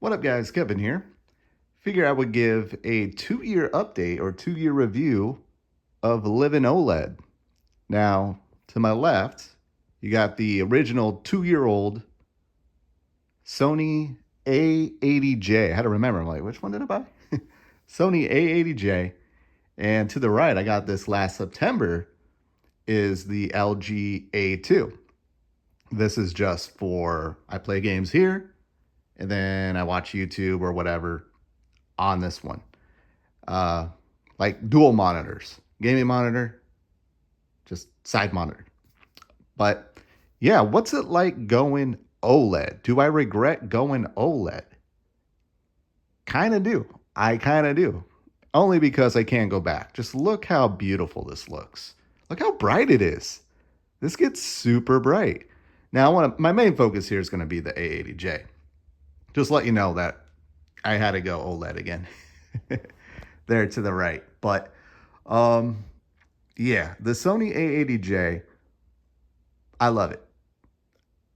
What up, guys? Kevin here. Figure I would give a 2-year update or 2-year review of Living OLED. Now, to my left, you got the original 2-year-old Sony A80J. I had to remember. I'm like, which one did I buy? Sony A80J. And to the right, I got this last September is the LG A2. This is just for I play games here and then I watch YouTube or whatever on this one. Uh, like dual monitors, gaming monitor, just side monitor. But yeah, what's it like going OLED? Do I regret going OLED? Kind of do. I kind of do. Only because I can't go back. Just look how beautiful this looks. Look how bright it is. This gets super bright. Now, my main focus here is going to be the A80J. Just let you know that I had to go OLED again. There to the right. But um, yeah, the Sony A80J, I love it.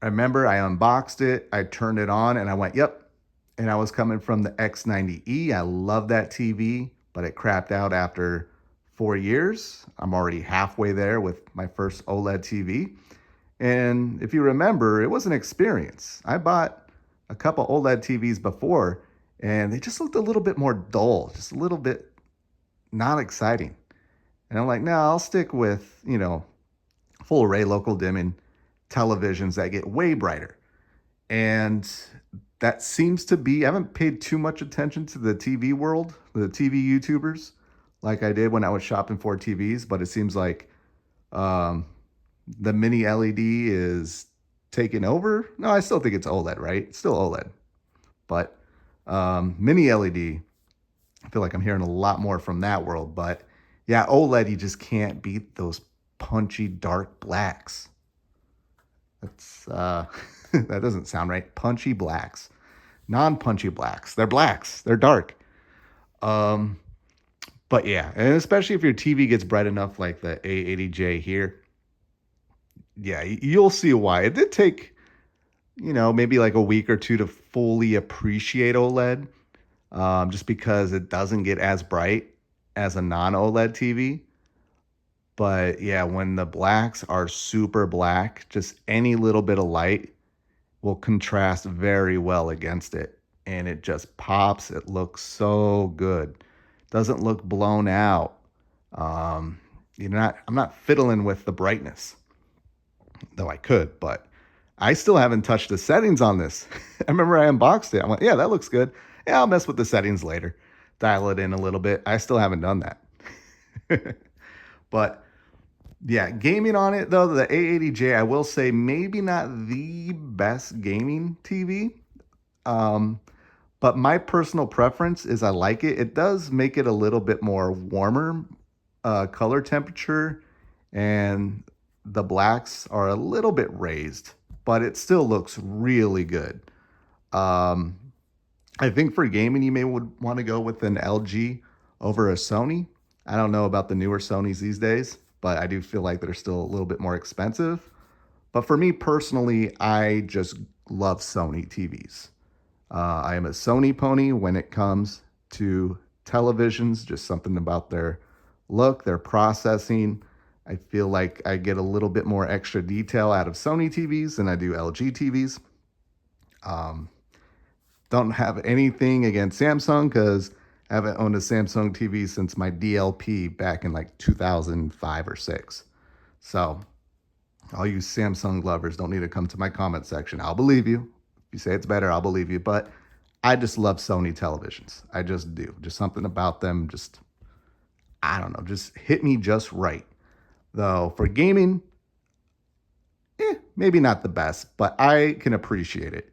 I remember I unboxed it, I turned it on, and I went, yep. And I was coming from the X90E. I love that TV, but it crapped out after 4 years. I'm already halfway there with my first OLED TV. And if you remember, it was an experience. I bought a couple OLED TVs before, and they just looked a little bit more dull, just a little bit not exciting. And I'm like, no, I'll stick with, full array local dimming televisions that get way brighter. And that seems to be, I haven't paid too much attention to the TV world, the TV YouTubers, like I did when I was shopping for TVs, but it seems like um, the mini LED is taking over. No, I still think it's OLED, right? It's still OLED. But mini LED, I feel like I'm hearing a lot more from that world. But yeah, OLED, you just can't beat those punchy dark blacks. That's that doesn't sound right. Punchy blacks, non-punchy blacks. They're blacks. They're dark. Um, but yeah, and especially if your TV gets bright enough, like the A80J here, yeah, you'll see why. It did take, maybe like a week or two to fully appreciate OLED, just because it doesn't get as bright as a non-OLED TV. But yeah, when the blacks are super black, just any little bit of light will contrast very well against it. And it just pops. It looks so good. Doesn't look blown out. Um, I'm not fiddling with the brightness, though I could, but I still haven't touched the settings on this. I remember I unboxed it. I went, yeah, that looks good. Yeah, I'll mess with the settings later. Dial it in a little bit. I still haven't done that. But yeah, gaming on it though, the A80J, I will say maybe not the best gaming TV. Um, but my personal preference is I like it. It does make it a little bit more warmer color temperature, and the blacks are a little bit raised, but it still looks really good. Um, I think for gaming, you may would want to go with an LG over a Sony. I don't know about the newer Sonys these days, but I do feel like they're still a little bit more expensive. But for me personally, I just love Sony TVs. I am a Sony pony when it comes to televisions, just something about their look, their processing. I feel like I get a little bit more extra detail out of Sony TVs than I do LG TVs. Um, don't have anything against Samsung because I haven't owned a Samsung TV since my DLP back in like 2005 or 6. So all you Samsung lovers don't need to come to my comment section. I'll believe you. If you say it's better, I'll believe you. But I just love Sony televisions. I just do. Just something about them, just, I don't know, just hit me just right. Though for gaming, maybe not the best, but I can appreciate it.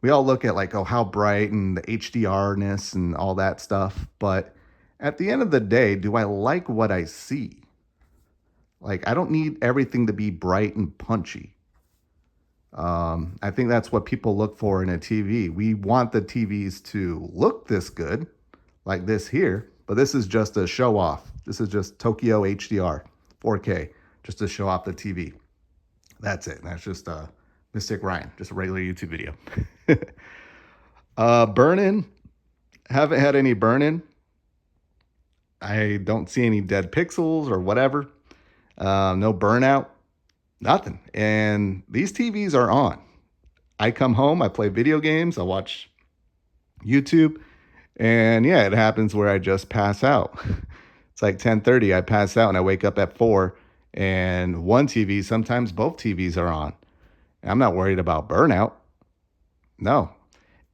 We all look at like, oh, how bright and the HDRness and all that stuff. But at the end of the day, do I like what I see? Like, I don't need everything to be bright and punchy. I think that's what people look for in a TV. We want the TVs to look this good, like this here, but this is just a show off. This is just Tokyo HDR, 4K, just to show off the TV. That's it. That's just Mystic Ryan, just a regular YouTube video. Burnin, haven't had any burn-in. I don't see any dead pixels or whatever. No burnout, nothing. And these TVs are on. I come home, I play video games, I watch YouTube, and yeah, it happens where I just pass out. It's like 10:30, I pass out and I wake up at 4 and one TV, sometimes both TVs are on. I'm not worried about burnout. No.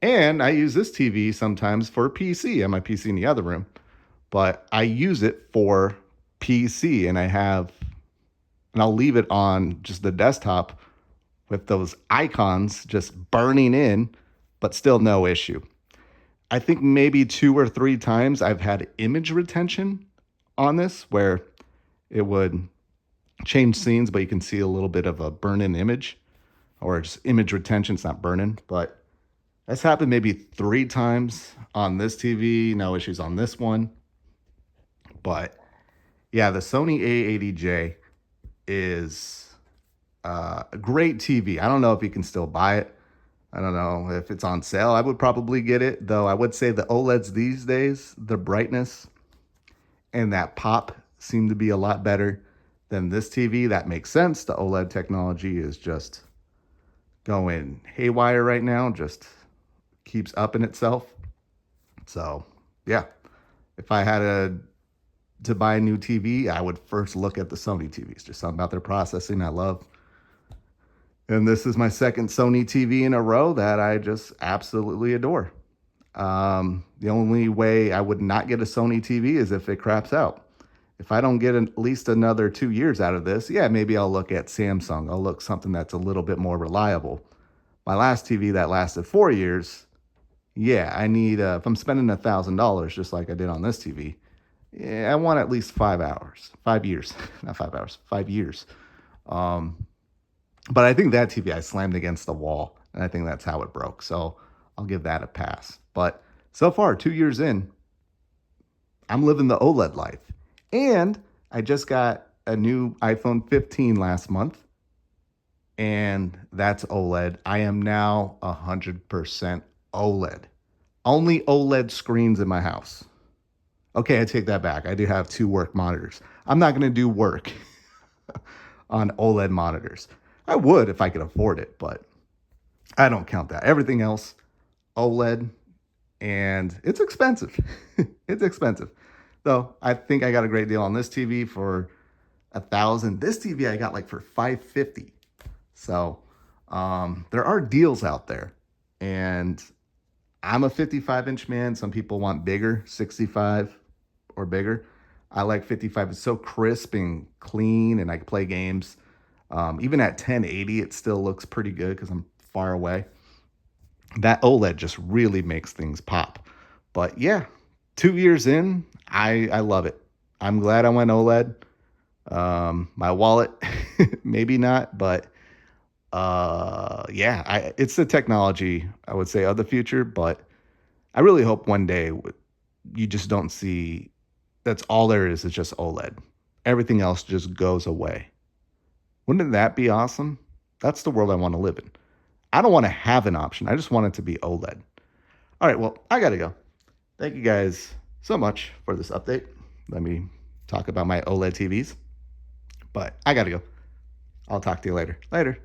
And I use this TV sometimes for PC. I have my PC in the other room, but I use it for PC and I'll leave it on just the desktop with those icons just burning in, but still no issue. I think maybe 2 or 3 times I've had image retention on this where it would change scenes, but you can see a little bit of a burn in image or just image retention. It's not burning, but that's happened maybe 3 times on this TV. No issues on this one. But yeah, the Sony A80J is a great TV. I don't know if you can still buy it. I don't know if it's on sale. I would probably get it, though I would say the OLEDs these days, the brightness and that pop seem to be a lot better than this TV. That makes sense. The OLED technology is just going haywire right now, just keeps upping itself. So, yeah, if I had to buy a new TV, I would first look at the Sony TVs. Just something about their processing I love. And this is my second Sony TV in a row that I just absolutely adore. The only way I would not get a Sony TV is if it craps out. If I don't get at least another 2 years out of this, yeah, maybe I'll look at Samsung. I'll look something that's a little bit more reliable. My last TV that lasted 4 years, yeah, I need, if I'm spending $1,000 just like I did on this TV, yeah, I want at least 5 hours, 5 years, not 5 hours, 5 years. But I think that TV I slammed against the wall, and I think that's how it broke. So I'll give that a pass. But so far, 2 years in, I'm living the OLED life. And I just got a new iPhone 15 last month, and that's OLED. I am now 100% OLED. Only OLED screens in my house. Okay, I take that back. I do have 2 work monitors. I'm not going to do work on OLED monitors. I would if I could afford it, but I don't count that. Everything else, OLED, and it's expensive. It's expensive. Though I think I got a great deal on this TV for $1,000. This TV I got like for $550. So there are deals out there, and I'm a 55-inch man. Some people want bigger, 65 or bigger. I like 55. It's so crisp and clean, and I can play games. Even at 1080, it still looks pretty good because I'm far away. That OLED just really makes things pop. But yeah, 2 years in, I love it. I'm glad I went OLED. My wallet, maybe not, but yeah, it's the technology, I would say, of the future. But I really hope one day you just don't see that's all there is just OLED. Everything else just goes away. Wouldn't that be awesome? That's the world I want to live in. I don't want to have an option. I just want it to be OLED. All right, well, I got to go. Thank you guys so much for this update. Let me talk about my OLED TVs. But I got to go. I'll talk to you later. Later.